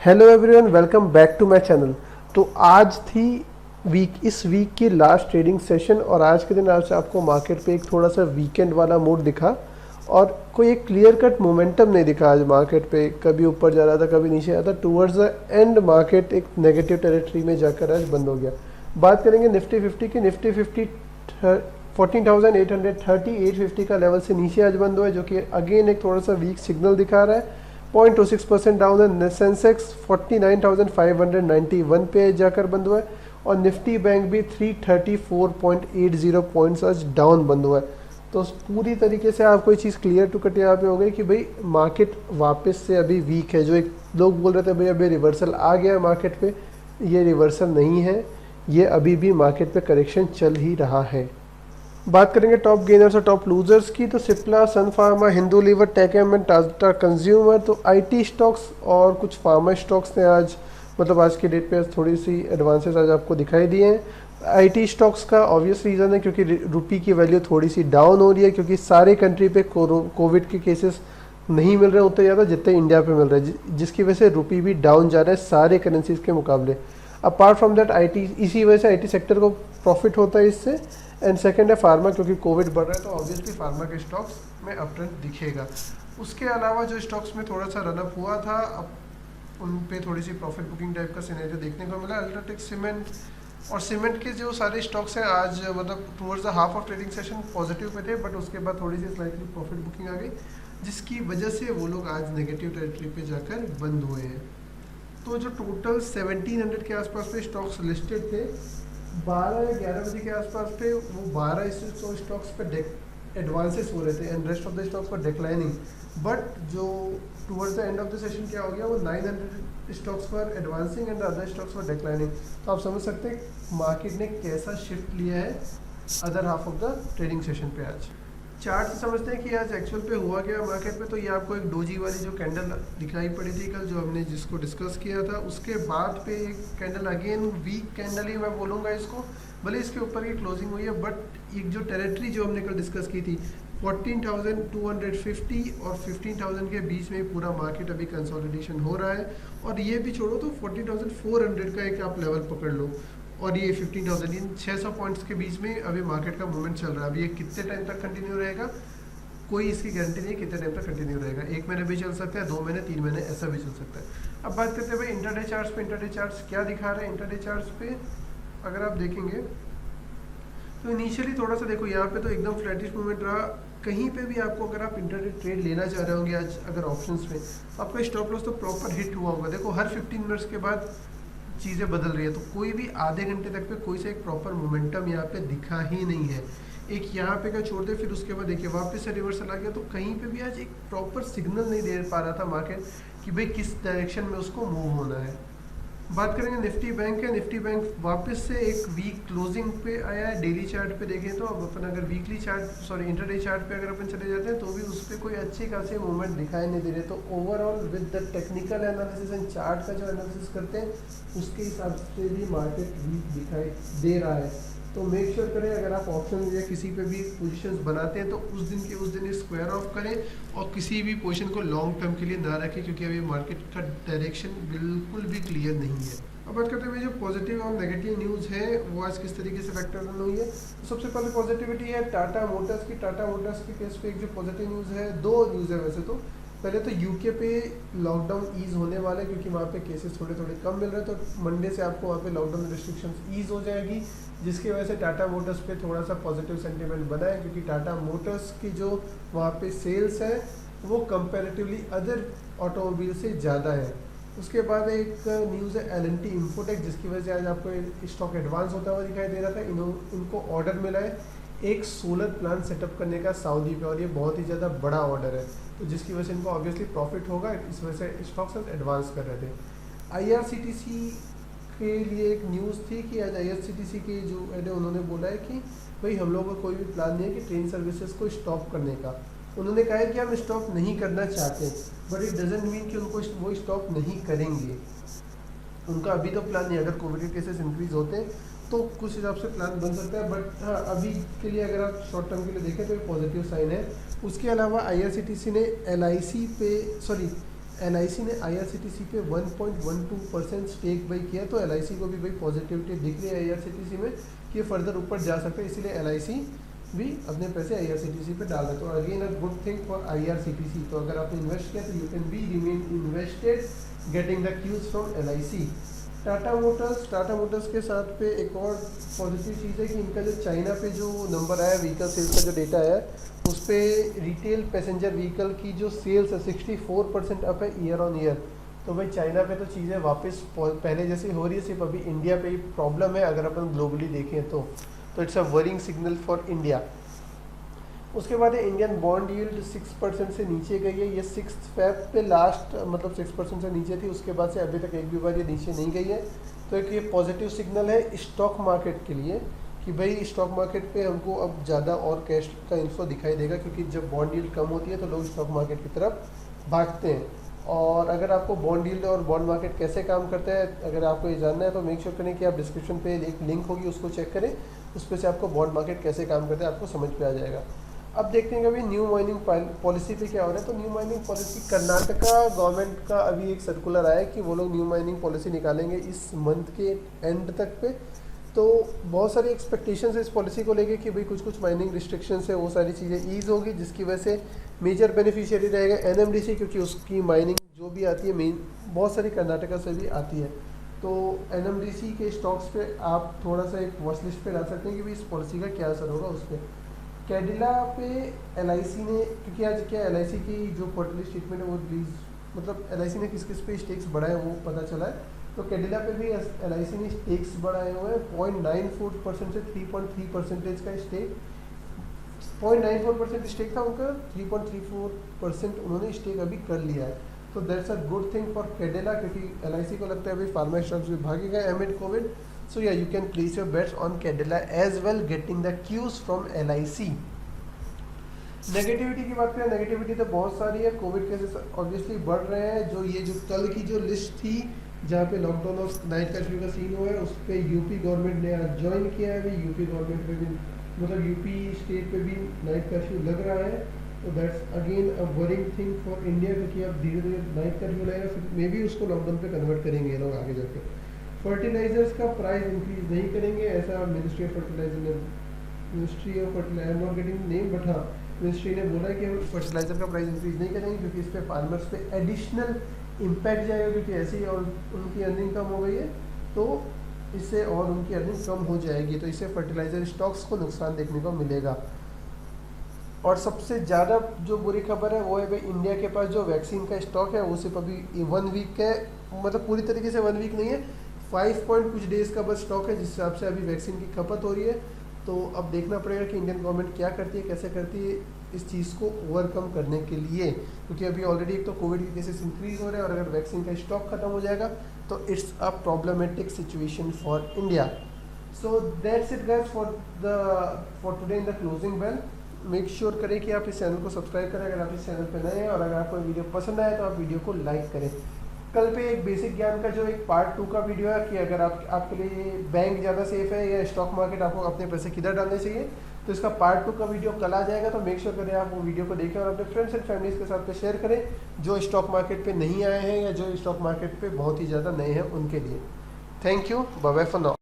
Hello everyone, welcome back to my channel. तो आज थी इस वीक की लास्ट ट्रेडिंग सेशन और आज के दिन आज आपको मार्केट पे एक थोड़ा सा वीकेंड वाला मूड दिखा और कोई एक क्लियर कट मोमेंटम नहीं दिखा आज मार्केट पे। कभी ऊपर जा रहा था, कभी नीचे आ रहा था। टूवर्ड्स द एंड मार्केट एक नेगेटिव टेरिटरी में जाकर आज बंद हो गया। बात करेंगे निफ्टी 50 की। निफ्टी 50 14,830 850 का लेवल से नीचे आज बंद हुआ है, जो कि अगेन एक थोड़ा सा वीक सिग्नल दिखा रहा है। 0.26% डाउन है। सेंसेक्स 49,591 पे जाकर बंद हुआ है और निफ्टी बैंक भी 334.80 पॉइंट्स आज डाउन बंद हुआ है। तो पूरी तरीके से आपको ये चीज़ क्लियर टू कट यहाँ पे हो गई कि भाई मार्केट वापस से अभी वीक है। जो एक लोग बोल रहे थे भाई अभी रिवर्सल आ गया मार्केट पे, ये रिवर्सल नहीं है, ये अभी भी मार्केट पे करेक्शन चल ही रहा है। बात करेंगे टॉप गेनर्स और टॉप लूजर्स की, तो Cipla, Sun Pharma, Hindu Lever, TechM and Tata Consumer. तो आईटी स्टॉक्स और कुछ फार्मा स्टॉक्स ने आज आज की डेट पे थोड़ी सी एडवांसेस आज आपको दिखाई दिए हैं। आईटी स्टॉक्स का ऑब्वियस रीज़न है क्योंकि रुपी की वैल्यू थोड़ी सी डाउन हो रही है, क्योंकि सारे कंट्री पे कोविड के केसेस नहीं मिल रहे उतने ज़्यादा जितने इंडिया पे मिल रहे हैं, जिसकी वजह से रुपी भी डाउन जा रहा है सारे करेंसीज के मुकाबले। अपार्ट फ्रॉम दैट आईटी, इसी वजह से आईटी सेक्टर को प्रॉफिट होता है इससे। एंड सेकंड है फार्मा, क्योंकि कोविड बढ़ रहा है तो ऑब्वियसली फार्मा के स्टॉक्स में अपट्रेंड दिखेगा। उसके अलावा जो स्टॉक्स में थोड़ा सा रनअप हुआ था, अब उन पे थोड़ी सी प्रॉफिट बुकिंग टाइप का सिनेरियो देखने को मिला। अल्ट्राटेक सीमेंट और सीमेंट के जो सारे स्टॉक्स हैं आज towards the half of trading session positive pay थे, बट उसके बाद थोड़ी सी स्लाइटली प्रॉफिट बुकिंग आ गई, जिसकी वजह से वो लोग आज नेगेटिव टेरिटरी पे जाकर बंद हुए हैं। तो जो टोटल 1700 के आसपास पे स्टॉक्स लिस्टेड थे, 12 या 11 बजे के आसपास पे वो 12 स्टॉक्स पे एडवांसेस हो रहे थे and rest of the stocks पर डिक्लाइनिंग। बट जो towards the end of the session क्या हो गया, वो 900 स्टॉक्स पर एडवांसिंग एंड अदर स्टॉक्स पर डिक्लाइनिंग। तो आप समझ सकते हैं मार्केट ने कैसा शिफ्ट लिया है other half of the trading session पे। आज चार्ट से समझते हैं कि आज एक्चुअल पे हुआ गया मार्केट पे। तो ये आपको एक डोजी वाली जो कैंडल दिखाई पड़ी थी कल, जो हमने जिसको डिस्कस किया था, उसके बाद पे एक कैंडल अगेन वीक कैंडल ही मैं बोलूँगा इसको, भले इसके ऊपर की क्लोजिंग हुई है, बट एक जो टेरिटरी जो हमने कल डिस्कस की थी 14,250 और 15,000 के बीच में पूरा मार्केट अभी कंसोलिडेशन हो रहा है। और ये भी छोड़ो तो 14,400 का एक आप लेवल पकड़ लो और ये 15,000, इन 600 पॉइंट्स के बीच में अभी मार्केट का मूवमेंट चल रहा है। अभी ये कितने टाइम तक कंटिन्यू रहेगा, कोई इसकी गारंटी नहीं कितने टाइम तक कंटिन्यू रहेगा। 1 महीने भी चल सकता है, 2 महीने, 3 महीने, ऐसा भी चल सकता है। अब बात करते हैं भाई इंटरडे चार्ट्स पे। इंटरडे चार्ट्स क्या दिखा रहे हैं? इंटरडे चार्ट्स पे अगर आप देखेंगे तो इनिशियली थोड़ा सा देखो, यहाँ पे तो एकदम फ्लैटिश मूवमेंट रहा। कहीं पे भी आपको अगर आप इंटरडे ट्रेड लेना चाह रहे होंगे आज अगर ऑप्शंस में, आपका स्टॉप लॉस तो प्रॉपर हिट हुआ होगा। देखो हर 15 मिनट्स के बाद चीज़ें बदल रही है, तो कोई भी आधे घंटे तक पे कोई सा एक प्रॉपर मोमेंटम यहाँ पे दिखा ही नहीं है। एक यहाँ पे का छोड़ दे, फिर उसके बाद देखिए वापस से रिवर्सल आ गया, तो कहीं पे भी आज एक प्रॉपर सिग्नल नहीं दे पा रहा था मार्केट कि भाई किस डायरेक्शन में उसको मूव होना है। बात करेंगे निफ्टी बैंक है। निफ्टी बैंक वापस से एक वीक क्लोजिंग पे आया है। डेली चार्ट पे देखें तो अब अपन अगर वीकली चार्ट इंटरडे चार्ट पे अगर अपन चले जाते हैं तो भी उस पर कोई अच्छे खासे मूवमेंट दिखाई नहीं दे रहे। तो overall with the technical analysis and chart का जो एनालिसिस करते हैं उसके हिसाब से भी मार्केट वीक दिखाई दे रहा है। तो मेक श्योर करें अगर आप ऑप्शन या किसी पे भी पोजीशंस बनाते हैं तो उस दिन स्क्वायर ऑफ करें और किसी भी पोजीशन को लॉन्ग टर्म के लिए ना रखें, क्योंकि अभी मार्केट का डायरेक्शन बिल्कुल भी क्लियर नहीं है। अब बात करते हुए जो पॉजिटिव और नेगेटिव न्यूज़ है वो आज किस तरीके से फैक्टर इन हुई है। तो सबसे पहले पॉजिटिविटी है टाटा मोटर्स की। टाटा मोटर्स के केस पे एक जो पॉजिटिव न्यूज़ है, 2 न्यूज़ है वैसे तो। पहले तो यूके पे लॉकडाउन ईज होने वाला है, क्योंकि वहाँ पे केसेस थोड़े थोड़े कम मिल रहे हैं। तो मंडे से आपको वहाँ पे लॉकडाउन रिस्ट्रिक्शंस ईज हो जाएगी, जिसकी वजह से टाटा मोटर्स पे थोड़ा सा पॉजिटिव सेंटीमेंट बना है, क्योंकि टाटा मोटर्स की जो वहाँ पे सेल्स है वो कंपैरेटिवली अदर ऑटोमोबाइल से ज़्यादा है। उसके बाद एक न्यूज़ है L&T इन्फोटेक, जिसकी वजह से आज आपको स्टॉक एडवांस होता हुआ दिखाई दे रहा था। इनको ऑर्डर मिला है एक सोलर प्लांट सेटअप करने का सऊदी पे, और ये बहुत ही ज़्यादा बड़ा ऑर्डर है, तो जिसकी वजह से इनको ऑब्वियसली प्रॉफिट होगा। इस वजह से स्टॉक्स एडवांस कर रहे थे। IRCTC के लिए एक न्यूज़ थी कि आज IRCTC के जो हेड है उन्होंने बोला है कि भाई हम लोगों का कोई भी प्लान नहीं है कि ट्रेन सर्विसेज को स्टॉप करने का। उन्होंने कहा है कि हम स्टॉप नहीं करना चाहते, बट इट डजेंट मीन कि उनको वो स्टॉप नहीं करेंगे। उनका अभी तो प्लान नहीं है। अगर कोविड के केसेस इंक्रीज होते हैं तो कुछ हिसाब से प्लान बन सकता है, बट हाँ अभी के लिए अगर आप शॉर्ट टर्म के लिए देखें तो एक पॉजिटिव साइन है। उसके अलावा IRCTC ने LIC पे LIC ने IRCTC पे 1.12% स्टेक बाई किया, तो LIC को भी भाई पॉजिटिविटी दिख रही है IRCTC में कि फर्दर ऊपर जा सकते हैं, इसीलिए LIC भी अपने पैसे IRCTC पे डाल रहे। तो again a good thing for IRCTC। तो अगर आपने इन्वेस्ट किया तो you can be remain invested getting the cues from LIC। Tata Motors के साथ पे एक और पॉजिटिव चीज़ है कि इनका जो चाइना पे जो नंबर आया व्हीकल सेल्स का जो डेटा है उस पर रिटेल पैसेंजर व्हीकल की जो सेल्स है 64% अप है ईयर ऑन ईयर। तो भाई चाइना पे तो चीज़ें वापस पहले जैसी हो रही है, सिर्फ अभी इंडिया पे ही प्रॉब्लम है अगर अपन ग्लोबली देखें तो it's a worrying signal for India. उसके बाद इंडियन बॉन्ड यील्ड 6% से नीचे गई है, ये 6 Feb पे लास्ट मतलब 6% से नीचे थी, उसके बाद से अभी तक एक भी बार ये नीचे नहीं गई है। तो एक ये पॉजिटिव सिग्नल है स्टॉक मार्केट के लिए कि भाई स्टॉक मार्केट पे हमको अब ज़्यादा और कैश का इन्फ्लो दिखाई देगा, क्योंकि जब बॉन्ड यील्ड कम होती है तो लोग स्टॉक मार्केट की तरफ भागते हैं। और अगर आपको बॉन्ड यील्ड और बॉन्ड मार्केट कैसे काम करता है अगर आपको ये जानना है तो मेक श्योर करें कि आप डिस्क्रिप्शन पे एक लिंक होगी उसको चेक करें, उस पर से आपको बॉन्ड मार्केट कैसे काम करता है आपको समझ पे आ जाएगा। अब देखते हैं कि अभी न्यू माइनिंग पॉलिसी पे क्या हो रहा है। तो new mining policy Karnataka government का अभी एक सर्कुलर आया है कि वो लोग न्यू माइनिंग पॉलिसी निकालेंगे इस मंथ के एंड तक पे। तो बहुत सारी एक्सपेक्टेशंस है इस पॉलिसी को लेके कि भाई कुछ माइनिंग रिस्ट्रिक्शंस है वो सारी चीज़ें ईज होगी, जिसकी वजह से मेजर बेनिफिशियरी रहेगा NMDC, क्योंकि उसकी माइनिंग जो भी आती है मेन बहुत सारी कर्नाटका से भी आती है। तो NMDC के स्टॉक्स पे आप थोड़ा सा एक वॉच लिस्ट पे ला सकते हैं कि भाई इस पॉलिसी का क्या असर होगा उस पर। कैडिला पे LIC ने, क्योंकि आज क्या LIC की जो क्वार्टरली स्टेटमेंट है वो रिलीज मतलब LIC ने किस किस पे स्टेक्स बढ़ाए वो पता चला है। तो कैडिला पे भी LIC ने स्टेक्स बढ़ाए हुए हैं 0.94% से 3.3% का स्टेक, 0.94% स्टेक था उनका, 3.34% उन्होंने स्टेक अभी कर लिया है। तो that's a good thing for Cadila, क्योंकि LIC को लगता है अभी फार्मा स्टॉक्स भी भागेगा एमिड Covid. So yeah, you can place your bets on Cadila as well, getting the cues from LIC। Negativity की बात करें, नेगेटिविटी तो बहुत सारी है। कोविड केसेस ऑब्वियसली बढ़ रहे हैं। जो ये जो कल की जो लिस्ट थी जहाँ पे लॉकडाउन और नाइट कर्फ्यू का सीन हुआ है उस पर यूपी गवर्नमेंट ने आज ज्वाइन किया है। अभी यूपी गवर्नमेंट पे भी मतलब यूपी स्टेट पे भी नाइट कर्फ्यू लग रहा है। तो that's again a worrying thing for India, क्योंकि अब धीरे धीरे नाइट कर्फ्यू लगेगा, फिर मे बी उसको लॉकडाउन पे कन्वर्ट करेंगे ये लोग आगे जाके। फर्टिलाइजर्स का प्राइस इंक्रीज नहीं करेंगे, ऐसा मिनिस्ट्री ऑफ फर्टिलाइजर ने, ministry of fertiliser not getting name but हाँ मिनिस्ट्री ने बोला है कि हम फर्टिलाइजर का प्राइस इंक्रीज नहीं करेंगे, क्योंकि इस पर फार्मर्स पे एडिशनल इम्पैक्ट जाएगा, क्योंकि ऐसे ही और उनकी अर्निंग कम हो गई है तो इससे और उनकी अर्निंग कम हो जाएगी। तो इससे फर्टिलाइजर स्टॉक्स को नुकसान देखने को मिलेगा। और सबसे ज़्यादा जो बुरी खबर है वो है भाई इंडिया के पास जो वैक्सीन का स्टॉक है वो सिर्फ अभी 1 वीक है, मतलब पूरी तरीके से 1 वीक नहीं है, 5 पॉइंट कुछ डेज़ का बस स्टॉक है, जिस हिसाब से अभी वैक्सीन की खपत हो रही है। तो अब देखना पड़ेगा कि इंडियन गवर्नमेंट क्या करती है, कैसे करती है इस चीज़ को ओवरकम करने के लिए, क्योंकि अभी ऑलरेडी एक तो कोविड के केसेस इंक्रीज हो रहे हैं और अगर वैक्सीन का स्टॉक खत्म हो जाएगा तो it's a problematic situation for India. So that's it guys for today in the closing bell. Make sure करें कि आप इस चैनल को सब्सक्राइब करें अगर आप इस चैनल पर नए हैं, और अगर आपको वीडियो पसंद आए तो आप वीडियो को लाइक करें। कल पे एक बेसिक ज्ञान का जो एक पार्ट 2 का वीडियो है कि अगर आपके लिए बैंक ज़्यादा सेफ है या स्टॉक मार्केट, आपको अपने पैसे किधर डालने चाहिए, तो इसका पार्ट 2 का वीडियो कल आ जाएगा। तो मेक श्योर करें आप वो वीडियो को देखें और अपने फ्रेंड्स एंड फैमिलीज के साथ पे शेयर करें जो स्टॉक मार्केट पे नहीं आए हैं या जो स्टॉक मार्केट पे बहुत ही ज़्यादा नए हैं उनके लिए। Thank you, bye bye for now.